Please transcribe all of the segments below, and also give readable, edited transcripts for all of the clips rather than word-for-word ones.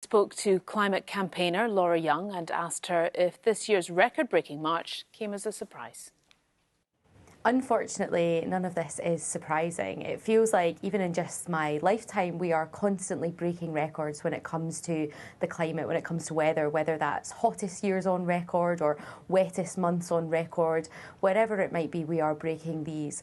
spoke to climate campaigner Laura Young and asked her if this year's record-breaking march came as a surprise. Unfortunately, none of this is surprising. It feels like even in just my lifetime, we are constantly breaking records when it comes to the climate, when it comes to weather, whether that's hottest years on record or wettest months on record, wherever it might be, we are breaking these,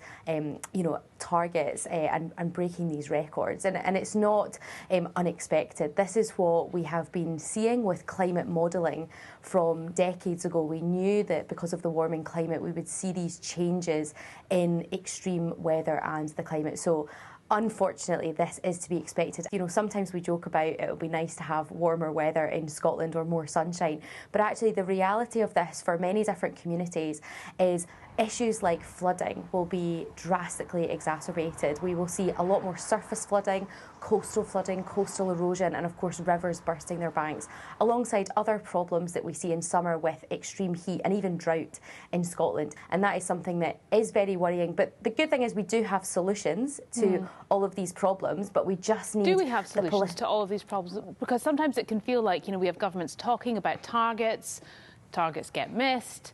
targets and breaking these records. And it's not unexpected. This is what we have been seeing with climate modelling from decades ago. We knew that because of the warming climate, we would see these changes in extreme weather and the climate. So unfortunately, this is to be expected. Sometimes we joke about it would be nice to have warmer weather in Scotland or more sunshine, but actually the reality of this for many different communities is issues like flooding will be drastically exacerbated. We will see a lot more surface flooding, coastal erosion, and of course rivers bursting their banks, alongside other problems that we see in summer with extreme heat and even drought in Scotland. And that is something that is very worrying. But the good thing is we do have solutions to all of these problems, but we just need... Do we have solutions to all of these problems? Because sometimes it can feel like, we have governments talking about targets get missed.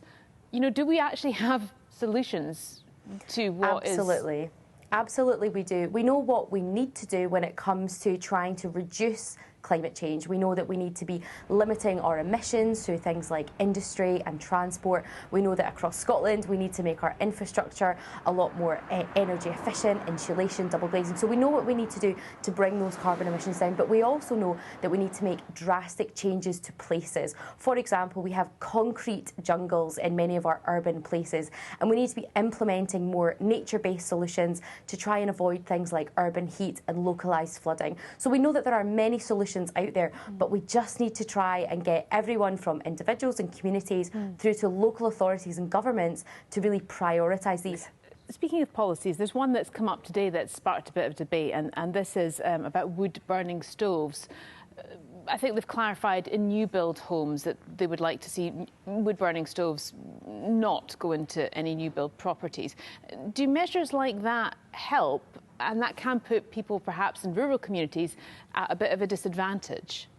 Do we actually have solutions to what Absolutely. Absolutely we do. We know what we need to do when it comes to trying to reduce climate change. We know that we need to be limiting our emissions through things like industry and transport. We know that across Scotland we need to make our infrastructure a lot more energy efficient, insulation, double glazing. So we know what we need to do to bring those carbon emissions down, but we also know that we need to make drastic changes to places. For example, we have concrete jungles in many of our urban places, and we need to be implementing more nature-based solutions to try and avoid things like urban heat and localised flooding. So we know that there are many solutions out there, but we just need to try and get everyone from individuals and communities through to local authorities and governments to really prioritise these. Speaking of policies, there's one that's come up today that's sparked a bit of debate, and this is about wood-burning stoves. I think they've clarified in new build homes that they would like to see wood-burning stoves not go into any new build properties. Do measures like that help? And that can put people perhaps in rural communities at a bit of a disadvantage.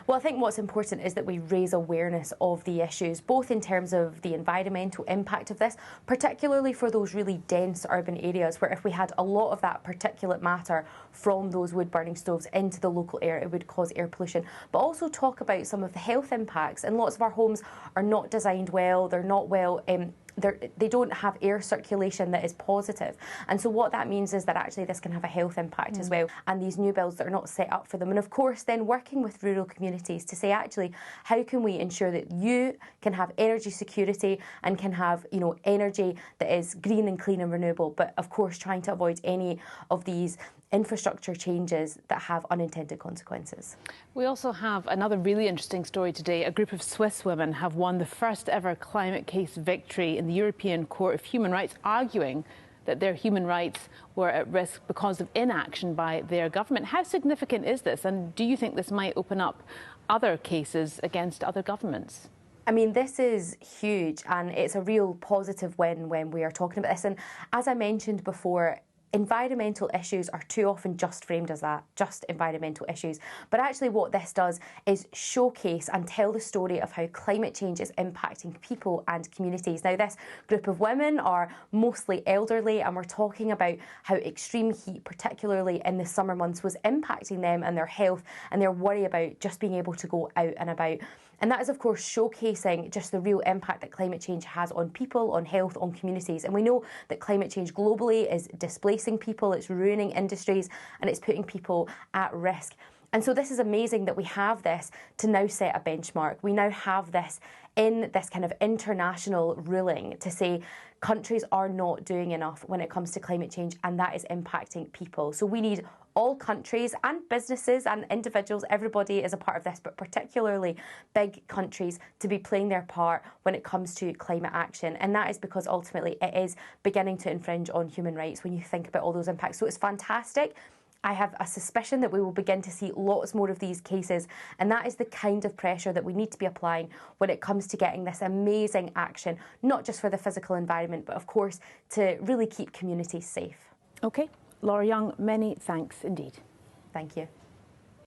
Well, I think what's important is that we raise awareness of the issues, both in terms of the environmental impact of this, particularly for those really dense urban areas where if we had a lot of that particulate matter from those wood-burning stoves into the local air, it would cause air pollution. But also talk about some of the health impacts. And lots of our homes are not designed well, they're not well... they don't have air circulation that is positive. And so what that means is that actually this can have a health impact as well. And these new builds that are not set up for them. And of course, then working with rural communities to say, actually, how can we ensure that you can have energy security and can have, energy that is green and clean and renewable, but of course, trying to avoid any of these infrastructure changes that have unintended consequences. We also have another really interesting story today. A group of Swiss women have won the first ever climate case victory in the European Court of Human Rights, arguing that their human rights were at risk because of inaction by their government. How significant is this, and do you think this might open up other cases against other governments? I mean, this is huge, and it's a real positive win when we are talking about this. And as I mentioned before, environmental issues are too often just framed as that, just environmental issues. But actually what this does is showcase and tell the story of how climate change is impacting people and communities. Now, this group of women are mostly elderly, and we're talking about how extreme heat, particularly in the summer months, was impacting them and their health and their worry about just being able to go out and about. And that is, of course, showcasing just the real impact that climate change has on people, on health, on communities. And we know that climate change globally is displacing people, it's ruining industries, and it's putting people at risk. And so this is amazing that we have this to now set a benchmark. We now have this in this kind of international ruling to say countries are not doing enough when it comes to climate change, and that is impacting people. So we need all countries and businesses and individuals, everybody is a part of this, but particularly big countries, to be playing their part when it comes to climate action. And that is because ultimately it is beginning to infringe on human rights when you think about all those impacts. So it's fantastic. I have a suspicion that we will begin to see lots more of these cases, and that is the kind of pressure that we need to be applying when it comes to getting this amazing action, not just for the physical environment, but of course to really keep communities safe. OK. Laura Young, many thanks indeed. Thank you.